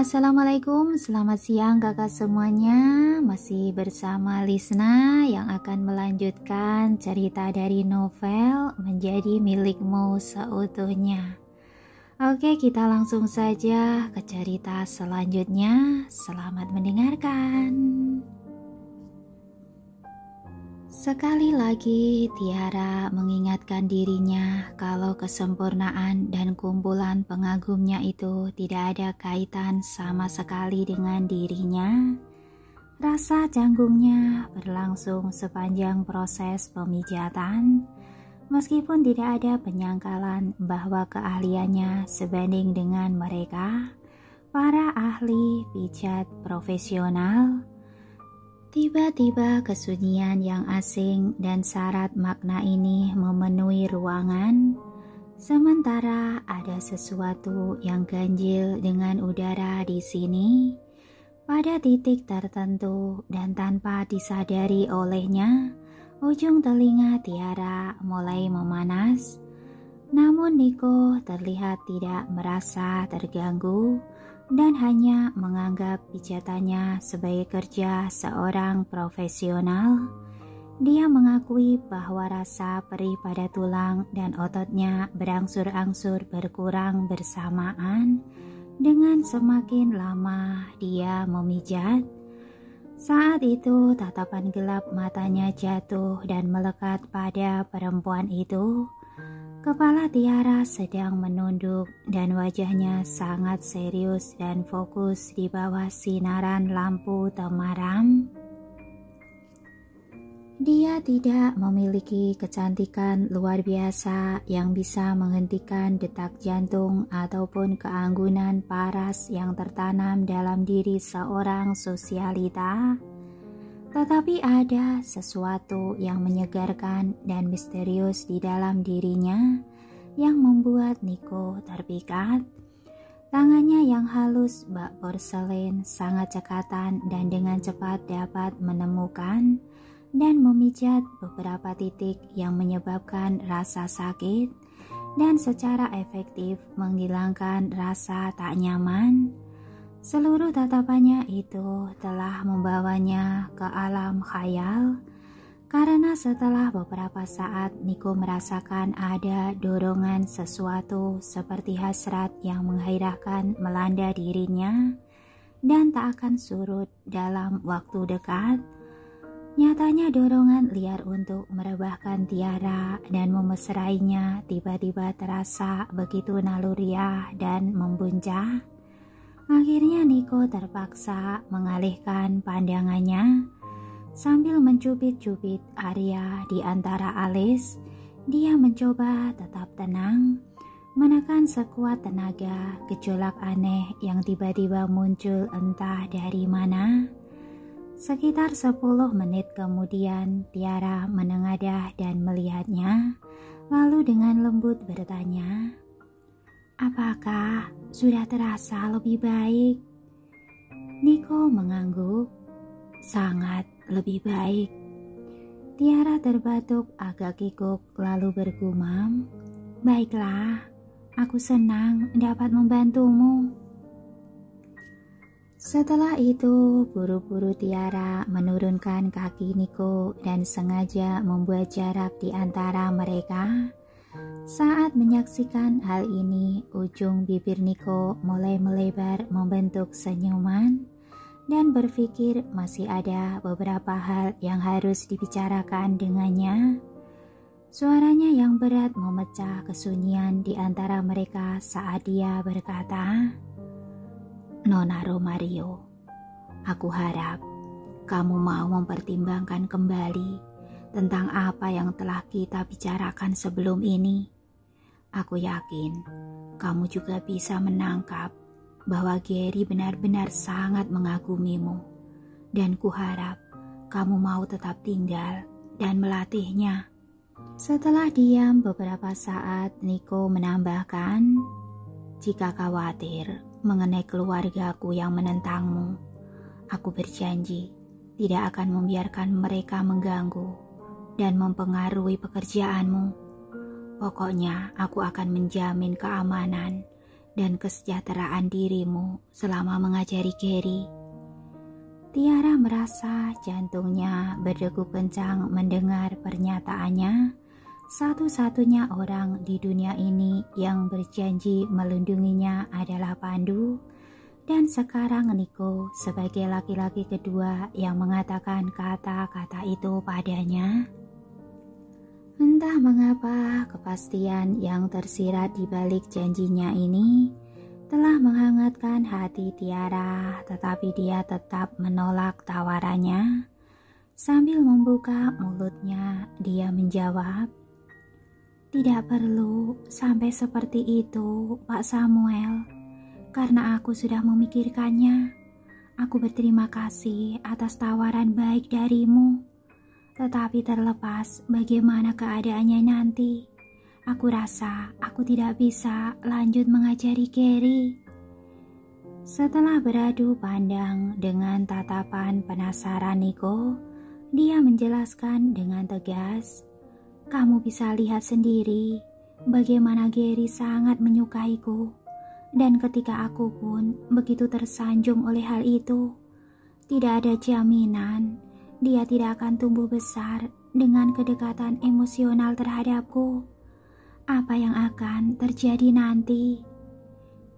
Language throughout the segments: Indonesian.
Assalamualaikum, selamat siang kakak semuanya. Masih bersama Lisna yang akan melanjutkan cerita dari novel Menjadi Milikmu Seutuhnya. Oke, kita langsung saja ke cerita selanjutnya. Selamat mendengarkan. Sekali lagi Tiara mengingatkan dirinya kalau kesempurnaan dan kumpulan pengagumnya itu tidak ada kaitan sama sekali dengan dirinya. Rasa canggungnya berlangsung sepanjang proses pemijatan, meskipun tidak ada penyangkalan bahwa keahliannya sebanding dengan mereka, para ahli pijat profesional. Tiba-tiba kesunyian yang asing dan syarat makna ini memenuhi ruangan, sementara ada sesuatu yang ganjil dengan udara di sini. Pada titik tertentu dan tanpa disadari olehnya, ujung telinga Tiara mulai memanas. Namun Niko terlihat tidak merasa terganggu dan hanya menganggap pijatannya sebagai kerja seorang profesional. Dia mengakui bahwa rasa perih pada tulang dan ototnya berangsur-angsur berkurang bersamaan dengan semakin lama dia memijat. Saat itu tatapan gelap matanya jatuh dan melekat pada perempuan itu. Kepala Tiara sedang menunduk dan wajahnya sangat serius dan fokus di bawah sinaran lampu temaram. Dia tidak memiliki kecantikan luar biasa yang bisa menghentikan detak jantung ataupun keanggunan paras yang tertanam dalam diri seorang sosialita. Tetapi ada sesuatu yang menyegarkan dan misterius di dalam dirinya yang membuat Niko terpikat. Tangannya yang halus bak porselen sangat cekatan dan dengan cepat dapat menemukan dan memijat beberapa titik yang menyebabkan rasa sakit dan secara efektif menghilangkan rasa tak nyaman. Seluruh tatapannya itu telah membawanya ke alam khayal, karena setelah beberapa saat Niko merasakan ada dorongan sesuatu seperti hasrat yang menggairahkan melanda dirinya dan tak akan surut dalam waktu dekat. Nyatanya dorongan liar untuk merebahkan Tiara dan memesrainya tiba-tiba terasa begitu naluriah dan membuncah. Akhirnya Niko terpaksa mengalihkan pandangannya. Sambil mencubit-cubit area di antara alis, dia mencoba tetap tenang, menekan sekuat tenaga gejolak aneh yang tiba-tiba muncul entah dari mana. Sekitar 10 menit kemudian Tiara menengadah dan melihatnya, lalu dengan lembut bertanya, "Apakah sudah terasa lebih baik?" Niko mengangguk. "Sangat lebih baik." Tiara terbatuk agak kikuk lalu bergumam, "Baiklah, aku senang dapat membantumu." Setelah itu, buru-buru Tiara menurunkan kaki Niko dan sengaja membuat jarak di antara mereka. Saat menyaksikan hal ini, ujung bibir Niko mulai melebar membentuk senyuman dan berpikir masih ada beberapa hal yang harus dibicarakan dengannya. Suaranya yang berat memecah kesunyian di antara mereka saat dia berkata, "Nona Romario, aku harap kamu mau mempertimbangkan kembali tentang apa yang telah kita bicarakan sebelum ini. Aku yakin kamu juga bisa menangkap bahwa Gary benar-benar sangat mengagumimu, dan kuharap kamu mau tetap tinggal dan melatihnya." Setelah diam beberapa saat, Niko menambahkan, "Jika khawatir mengenai keluargaku yang menentangmu, aku berjanji tidak akan membiarkan mereka mengganggu dan mempengaruhi pekerjaanmu. Pokoknya aku akan menjamin keamanan dan kesejahteraan dirimu selama mengajari Gary. Tiara merasa jantungnya berdegup kencang mendengar pernyataannya. Satu-satunya orang di dunia ini yang berjanji melindunginya adalah Pandu, dan sekarang Niko sebagai laki-laki kedua yang mengatakan kata-kata itu padanya. Entah mengapa kepastian yang tersirat di balik janjinya ini telah menghangatkan hati Tiara, tetapi dia tetap menolak tawarannya. Sambil membuka mulutnya, dia menjawab, "Tidak perlu sampai seperti itu, Pak Samuel. Karena aku sudah memikirkannya. Aku berterima kasih atas tawaran baik darimu. Tetapi terlepas bagaimana keadaannya nanti, aku rasa aku tidak bisa lanjut mengajari Gary." Setelah beradu pandang dengan tatapan penasaran Niko, dia menjelaskan dengan tegas, "Kamu bisa lihat sendiri bagaimana Gary sangat menyukaiku. Dan ketika aku pun begitu tersanjung oleh hal itu, tidak ada jaminan dia tidak akan tumbuh besar dengan kedekatan emosional terhadapku. Apa yang akan terjadi nanti?"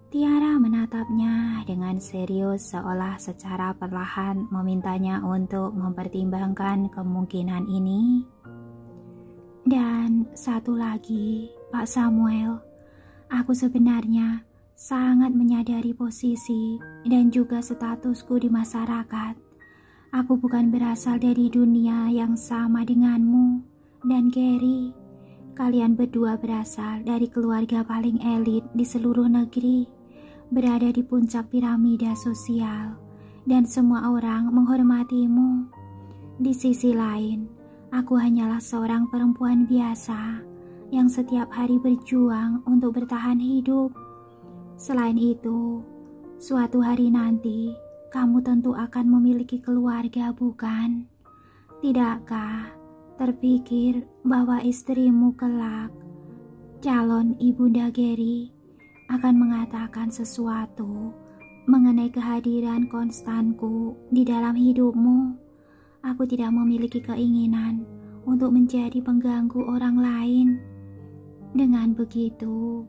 Tiara menatapnya dengan serius seolah secara perlahan memintanya untuk mempertimbangkan kemungkinan ini. "Dan satu lagi, Pak Samuel, aku sebenarnya sangat menyadari posisi dan juga statusku di masyarakat. Aku bukan berasal dari dunia yang sama denganmu dan Gary. Kalian berdua berasal dari keluarga paling elit di seluruh negeri, berada di puncak piramida sosial, dan semua orang menghormatimu. Di sisi lain, aku hanyalah seorang perempuan biasa yang setiap hari berjuang untuk bertahan hidup. Selain itu, suatu hari nanti kamu tentu akan memiliki keluarga, bukan? Tidakkah terpikir bahwa istrimu kelak, calon ibunda Gary, akan mengatakan sesuatu mengenai kehadiran konstanku di dalam hidupmu? Aku tidak memiliki keinginan untuk menjadi pengganggu orang lain. Dengan begitu,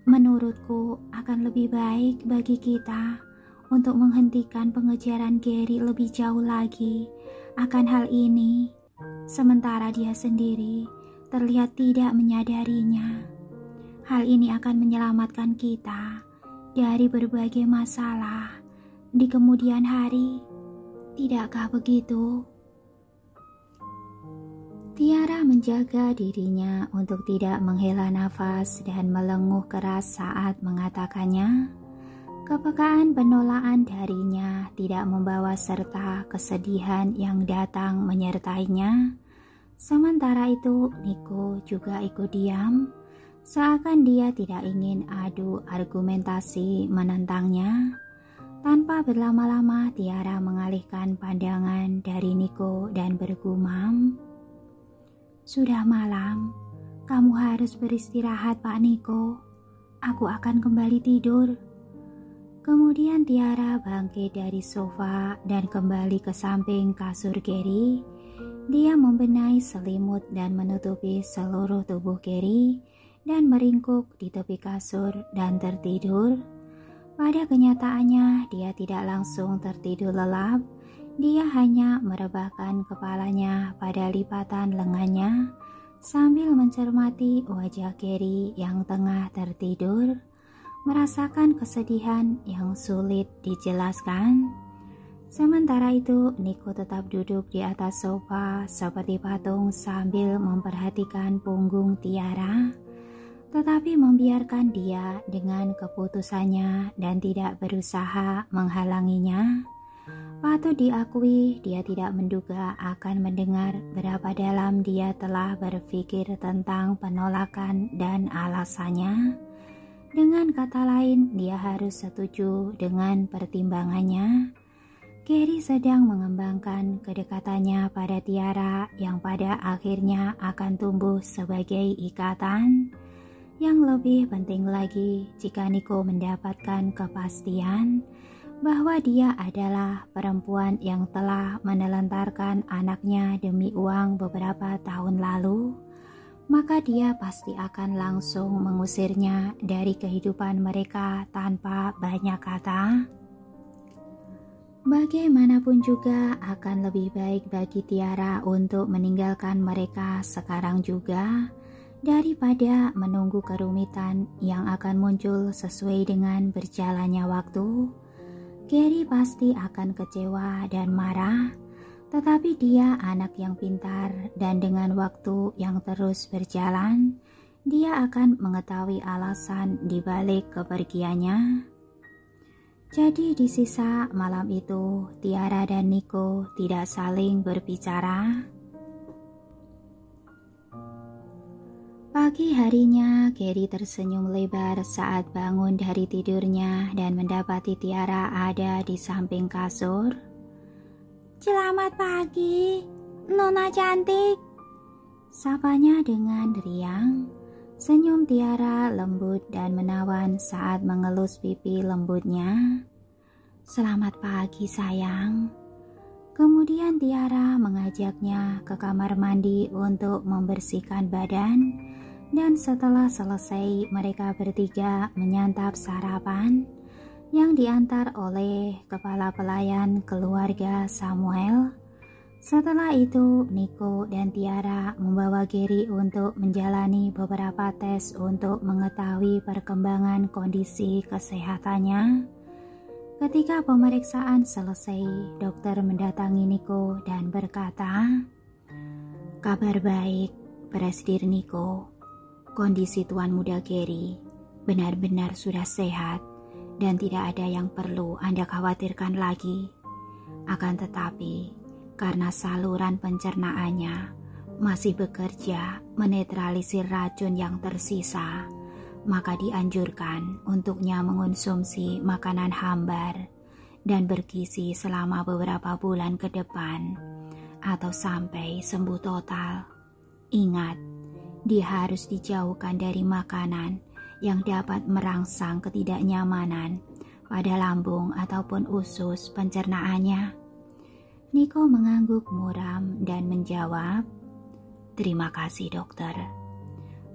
menurutku akan lebih baik bagi kita untuk menghentikan pengejaran Gary lebih jauh lagi akan hal ini, sementara dia sendiri terlihat tidak menyadarinya. Hal ini akan menyelamatkan kita dari berbagai masalah di kemudian hari. Tidakkah begitu?" Tiara menjaga dirinya untuk tidak menghela nafas dan melenguh keras saat mengatakannya. Kepekaan penolakan darinya tidak membawa serta kesedihan yang datang menyertainya. Sementara itu, Niko juga ikut diam, seakan dia tidak ingin adu argumentasi menentangnya. Tanpa berlama-lama, Tiara mengalihkan pandangan dari Niko dan bergumam, "Sudah malam, kamu harus beristirahat, Pak Niko. Aku akan kembali tidur." Kemudian Tiara bangkit dari sofa dan kembali ke samping kasur Gary. Dia membenahi selimut dan menutupi seluruh tubuh Gary dan meringkuk di tepi kasur dan tertidur. Pada kenyataannya, dia tidak langsung tertidur lelap. Dia hanya merebahkan kepalanya pada lipatan lengannya sambil mencermati wajah Gary yang tengah tertidur, merasakan kesedihan yang sulit dijelaskan. Sementara itu, Niko tetap duduk di atas sofa seperti patung sambil memperhatikan punggung Tiara, tetapi membiarkan dia dengan keputusannya dan tidak berusaha menghalanginya. Patut diakui, dia tidak menduga akan mendengar berapa dalam dia telah berpikir tentang penolakan dan alasannya. Dengan kata lain, dia harus setuju dengan pertimbangannya. Gary sedang mengembangkan kedekatannya pada Tiara yang pada akhirnya akan tumbuh sebagai ikatan. Yang lebih penting lagi, jika Nico mendapatkan kepastian bahwa dia adalah perempuan yang telah menelantarkan anaknya demi uang beberapa tahun lalu, maka dia pasti akan langsung mengusirnya dari kehidupan mereka tanpa banyak kata. Bagaimanapun juga akan lebih baik bagi Tiara untuk meninggalkan mereka sekarang juga daripada menunggu kerumitan yang akan muncul sesuai dengan berjalannya waktu. Gary pasti akan kecewa dan marah, tetapi dia anak yang pintar dan dengan waktu yang terus berjalan, dia akan mengetahui alasan di balik kepergiannya. Jadi di sisa malam itu, Tiara dan Nico tidak saling berbicara. Pagi harinya, Gary tersenyum lebar saat bangun dari tidurnya dan mendapati Tiara ada di samping kasur. Selamat pagi, Nona cantik. Sapanya dengan riang. Senyum Tiara lembut dan menawan saat mengelus pipi lembutnya. Selamat pagi sayang. Kemudian Tiara mengajaknya ke kamar mandi untuk membersihkan badan. Dan setelah selesai, mereka bertiga menyantap sarapan yang diantar oleh kepala pelayan keluarga Samuel. Setelah itu, Nico dan Tiara membawa Gary untuk menjalani beberapa tes untuk mengetahui perkembangan kondisi kesehatannya. Ketika pemeriksaan selesai, dokter mendatangi Nico dan berkata, "Kabar baik, Presidir Nico. Kondisi Tuan Muda Gary benar-benar sudah sehat dan tidak ada yang perlu Anda khawatirkan lagi. Akan tetapi, karena saluran pencernaannya masih bekerja menetralisir racun yang tersisa, maka dianjurkan untuknya mengonsumsi makanan hambar dan bergizi selama beberapa bulan ke depan atau sampai sembuh total. Ingat, dia harus dijauhkan dari makanan yang dapat merangsang ketidaknyamanan pada lambung ataupun usus pencernaannya." Nico mengangguk muram dan menjawab, "Terima kasih dokter."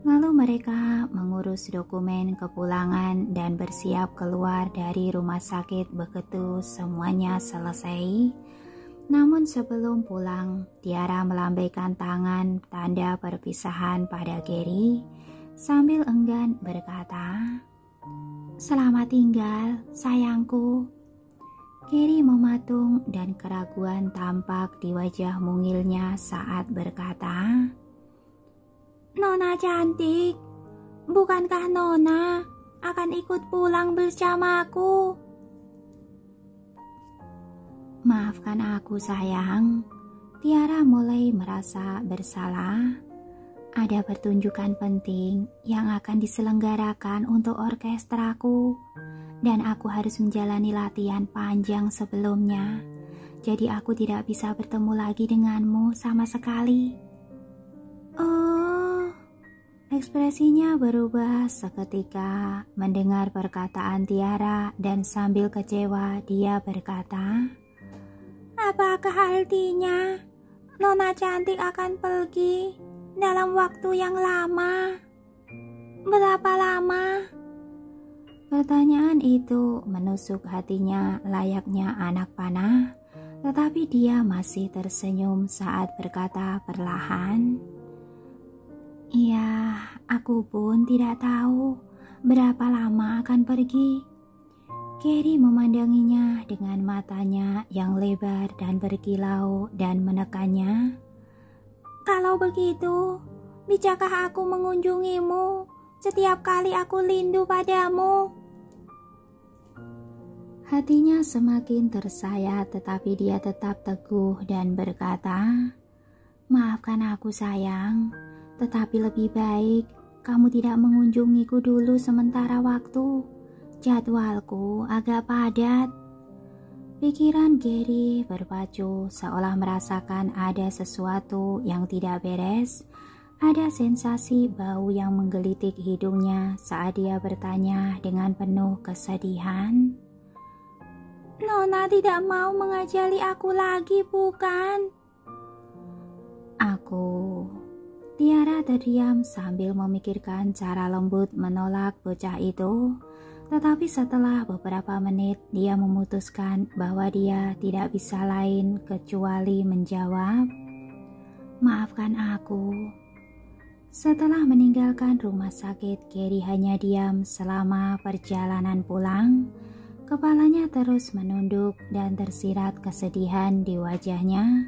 Lalu mereka mengurus dokumen kepulangan dan bersiap keluar dari rumah sakit begitu semuanya selesai. Namun sebelum pulang, Tiara melambaikan tangan tanda perpisahan pada Gary sambil enggan berkata, "Selamat tinggal, sayangku." Gary mematung dan keraguan tampak di wajah mungilnya saat berkata, Nona cantik, bukankah Nona akan ikut pulang bersamaku? "Maafkan aku sayang." Tiara mulai merasa bersalah. Ada pertunjukan penting yang akan diselenggarakan untuk orkestraku. Dan aku harus menjalani latihan panjang sebelumnya. Jadi aku tidak bisa bertemu lagi denganmu sama sekali. Oh, ekspresinya berubah seketika mendengar perkataan Tiara dan sambil kecewa dia berkata, apakah artinya Nona cantik akan pergi dalam waktu yang lama? Berapa lama? Pertanyaan itu menusuk hatinya layaknya anak panah, tetapi dia masih tersenyum saat berkata perlahan, "Iya, aku pun tidak tahu berapa lama akan pergi." Gary memandanginya dengan matanya yang lebar dan berkilau dan menekannya. "Kalau begitu, bisatkah aku mengunjungimu setiap kali aku rindu padamu?" Hatinya semakin tersayat, tetapi dia tetap teguh dan berkata, "Maafkan aku sayang, tetapi lebih baik kamu tidak mengunjungiku dulu sementara waktu. Jadwalku agak padat." Pikiran Gary berpacu seolah merasakan ada sesuatu yang tidak beres Ada sensasi bau yang menggelitik hidungnya saat dia bertanya dengan penuh kesedihan. Nona tidak mau mengajari aku lagi, bukan? Aku. Tiara terdiam sambil memikirkan cara lembut menolak bocah itu. Tetapi setelah beberapa menit dia memutuskan bahwa dia tidak bisa lain kecuali menjawab, "Maafkan aku." Setelah meninggalkan rumah sakit, Gary hanya diam selama perjalanan pulang. Kepalanya terus menunduk dan tersirat kesedihan di wajahnya,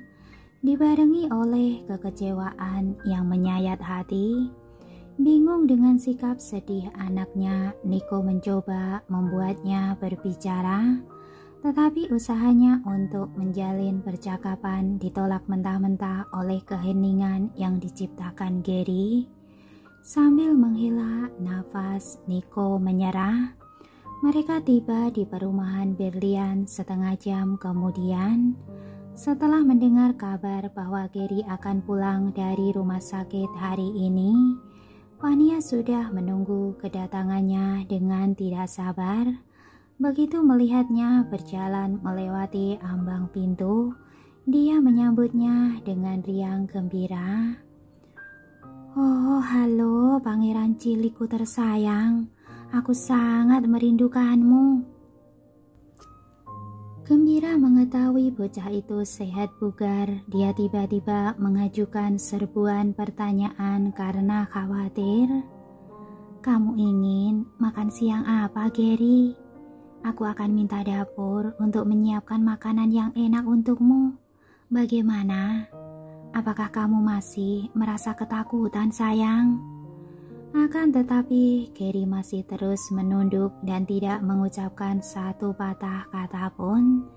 dibarengi oleh kekecewaan yang menyayat hati. Bingung dengan sikap sedih anaknya, Niko mencoba membuatnya berbicara, tetapi usahanya untuk menjalin percakapan ditolak mentah-mentah oleh keheningan yang diciptakan Gary. Sambil menghela nafas, Niko menyerah. Mereka tiba di perumahan Berlian setengah jam kemudian. Setelah mendengar kabar bahwa Gary akan pulang dari rumah sakit hari ini, Vania sudah menunggu kedatangannya dengan tidak sabar. Begitu melihatnya berjalan melewati ambang pintu, dia menyambutnya dengan riang gembira. "Oh, halo pangeran cilikku tersayang. Aku sangat merindukanmu." Gembira mengetahui bocah itu sehat bugar, dia tiba-tiba mengajukan serbuan pertanyaan karena khawatir. "Kamu ingin makan siang apa, Gary? Aku akan minta dapur untuk menyiapkan makanan yang enak untukmu. Bagaimana? Apakah kamu masih merasa ketakutan, sayang?" Akan tetapi, Gary masih terus menunduk dan tidak mengucapkan satu patah kata pun.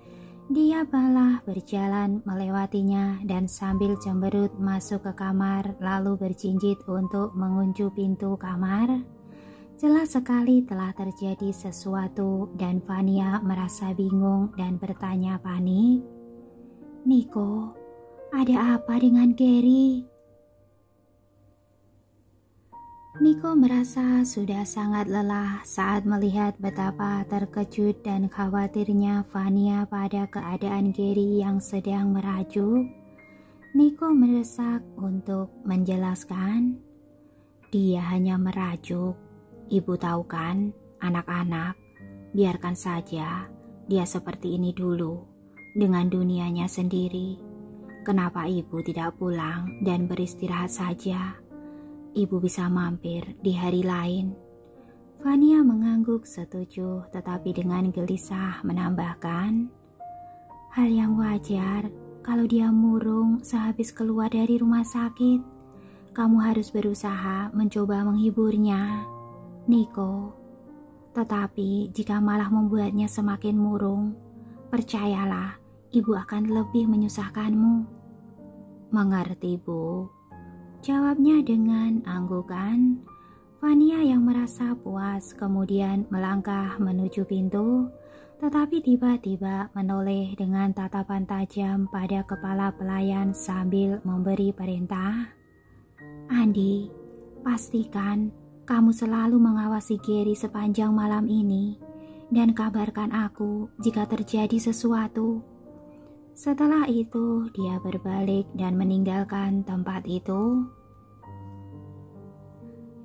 Dia malah berjalan melewatinya dan sambil cemberut masuk ke kamar lalu berjinjit untuk mengunci pintu kamar. Jelas sekali telah terjadi sesuatu dan Vania merasa bingung dan bertanya panik. "Niko, ada apa dengan Gary?" Niko merasa sudah sangat lelah saat melihat betapa terkejut dan khawatirnya Vania pada keadaan Gary yang sedang merajuk. Niko mendesak untuk menjelaskan. "Dia hanya merajuk. Ibu tahu kan, anak-anak, biarkan saja dia seperti ini dulu, dengan dunianya sendiri. Kenapa ibu tidak pulang dan beristirahat saja? Ibu bisa mampir di hari lain." Vania mengangguk setuju, tetapi dengan gelisah menambahkan, "Hal yang wajar kalau dia murung sehabis keluar dari rumah sakit. Kamu harus berusaha mencoba menghiburnya, Niko. Tetapi jika malah membuatnya semakin murung, percayalah, ibu akan lebih menyusahkanmu." "Mengerti, Bu," jawabnya dengan anggukan. Vania yang merasa puas kemudian melangkah menuju pintu, tetapi tiba-tiba menoleh dengan tatapan tajam pada kepala pelayan sambil memberi perintah. "Andi, pastikan kamu selalu mengawasi Gary sepanjang malam ini dan kabarkan aku jika terjadi sesuatu." Setelah itu, dia berbalik dan meninggalkan tempat itu.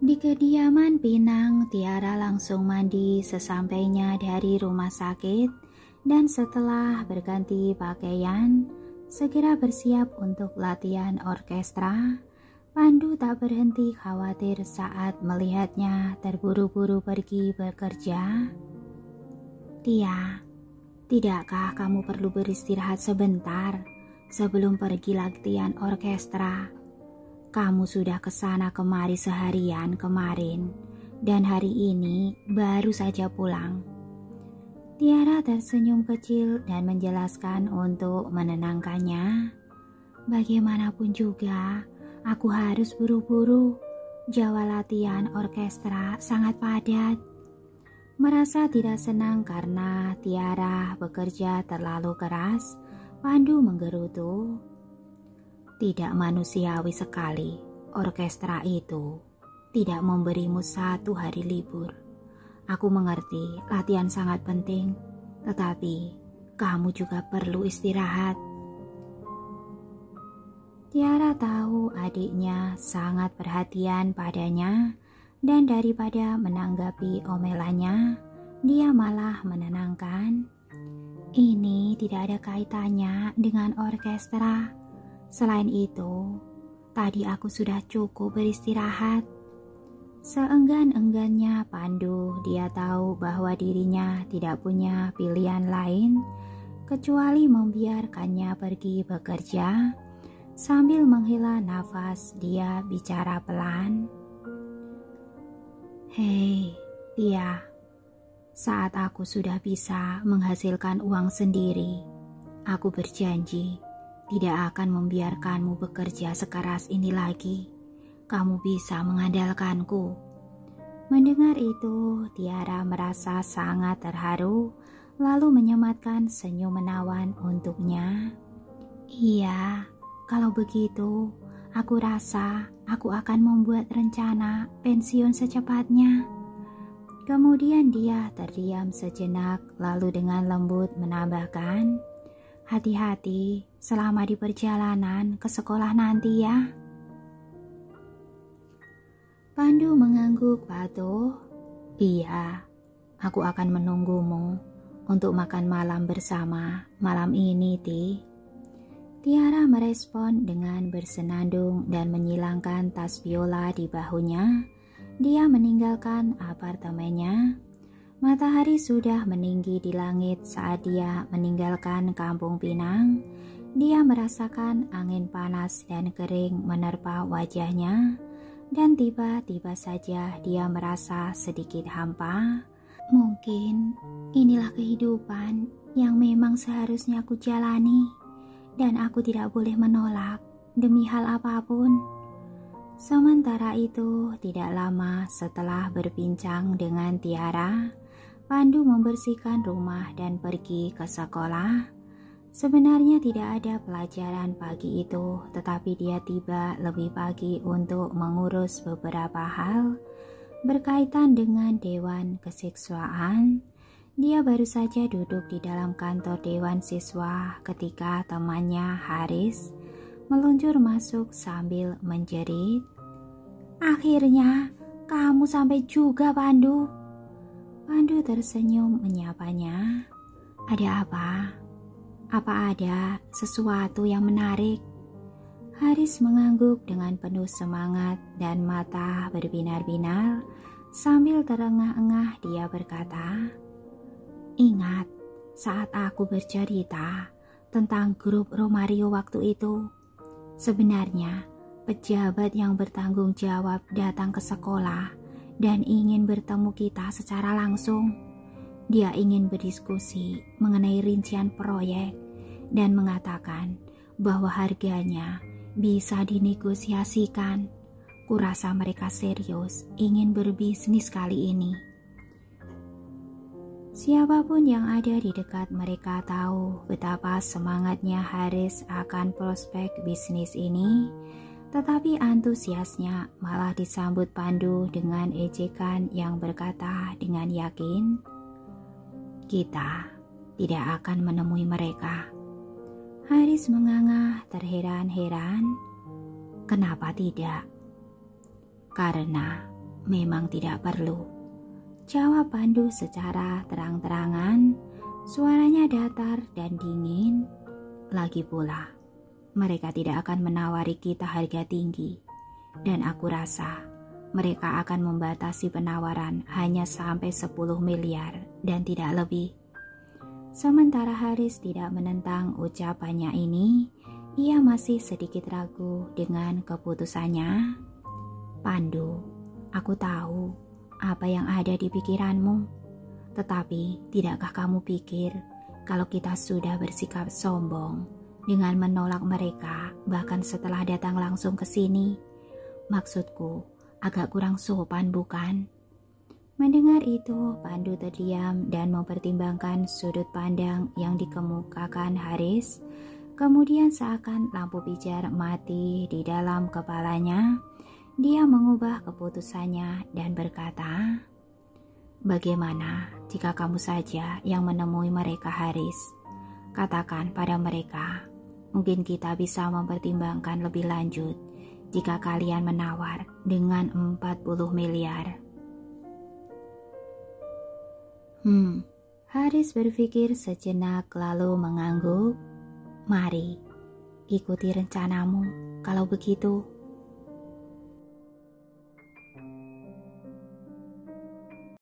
Di kediaman Pinang, Tiara langsung mandi sesampainya dari rumah sakit dan setelah berganti pakaian, segera bersiap untuk latihan orkestra. Pandu tak berhenti khawatir saat melihatnya terburu-buru pergi bekerja. "Tia, tidakkah kamu perlu beristirahat sebentar sebelum pergi latihan orkestra? Kamu sudah kesana kemari seharian kemarin dan hari ini baru saja pulang." Tiara tersenyum kecil dan menjelaskan untuk menenangkannya. "Bagaimanapun juga, aku harus buru-buru. Jadwal latihan orkestra sangat padat." Merasa tidak senang karena Tiara bekerja terlalu keras, Pandu menggerutu. "Tidak manusiawi sekali orkestra itu tidak memberimu 1 hari libur. Aku mengerti latihan sangat penting, tetapi kamu juga perlu istirahat. Tiara tahu adiknya sangat perhatian padanya, dan daripada menanggapi omelannya, dia malah menenangkan. Ini tidak ada kaitannya dengan orkestra. Selain itu, tadi aku sudah cukup beristirahat. Seenggan-enggannya Pandu, dia tahu bahwa dirinya tidak punya pilihan lain kecuali membiarkannya pergi bekerja. Sambil menghela nafas, dia bicara pelan. Hei, Tia, saat aku sudah bisa menghasilkan uang sendiri, aku berjanji tidak akan membiarkanmu bekerja sekeras ini lagi. Kamu bisa mengandalkanku. Mendengar itu, Tiara merasa sangat terharu, lalu menyematkan senyum menawan untuknya. Iya, kalau begitu, aku rasa aku akan membuat rencana pensiun secepatnya. Kemudian dia terdiam sejenak, lalu dengan lembut menambahkan, hati-hati selama di perjalanan ke sekolah nanti ya. Pandu mengangguk patuh. Iya, aku akan menunggumu untuk makan malam bersama malam ini, Ti. Tiara merespon dengan bersenandung dan menyilangkan tas biola di bahunya. Dia meninggalkan apartemennya. Matahari sudah meninggi di langit saat dia meninggalkan Kampung Pinang. Dia merasakan angin panas dan kering menerpa wajahnya, dan tiba-tiba saja dia merasa sedikit hampa. Mungkin inilah kehidupan yang memang seharusnya aku jalani, dan aku tidak boleh menolak demi hal apapun. Sementara itu, tidak lama setelah berbincang dengan Tiara, Pandu membersihkan rumah dan pergi ke sekolah. Sebenarnya tidak ada pelajaran pagi itu, tetapi dia tiba lebih pagi untuk mengurus beberapa hal berkaitan dengan Dewan Kesiswaan. Dia baru saja duduk di dalam kantor Dewan Siswa ketika temannya Haris meluncur masuk sambil menjerit. Akhirnya kamu sampai juga, Pandu. Pandu tersenyum menyapanya. Ada apa? Apa ada sesuatu yang menarik? Haris mengangguk dengan penuh semangat dan mata berbinar-binar. Sambil terengah-engah dia berkata, ingat saat aku bercerita tentang grup Romario waktu itu? Sebenarnya pejabat yang bertanggung jawab datang ke sekolah dan ingin bertemu kita secara langsung. Dia ingin berdiskusi mengenai rincian proyek dan mengatakan bahwa harganya bisa dinegosiasikan. Kurasa mereka serius ingin berbisnis kali ini. Siapapun yang ada di dekat mereka tahu betapa semangatnya Haris akan prospek bisnis ini, tetapi antusiasnya malah disambut Pandu dengan ejekan yang berkata dengan yakin, kita tidak akan menemui mereka. Haris menganga terheran-heran. Kenapa tidak? Karena memang tidak perlu, jawab Pandu secara terang-terangan. Suaranya datar dan dingin. Lagi pula, mereka tidak akan menawari kita harga tinggi, dan aku rasa mereka akan membatasi penawaran hanya sampai 10 miliar dan tidak lebih. Sementara Haris tidak menentang ucapannya ini, ia masih sedikit ragu dengan keputusannya. Pandu, aku tahu apa yang ada di pikiranmu. Tetapi tidakkah kamu pikir kalau kita sudah bersikap sombong dengan menolak mereka bahkan setelah datang langsung ke sini? Maksudku, agak kurang sopan bukan? Mendengar itu, Pandu terdiam dan mempertimbangkan sudut pandang yang dikemukakan Haris. Kemudian seakan lampu pijar mati di dalam kepalanya, Dia mengubah keputusannya dan berkata, "Bagaimana jika kamu saja yang menemui mereka, Haris? Katakan pada mereka, mungkin kita bisa mempertimbangkan lebih lanjut jika kalian menawar dengan 40 miliar. Haris berpikir sejenak lalu mengangguk. "Mari, ikuti rencanamu. Kalau begitu,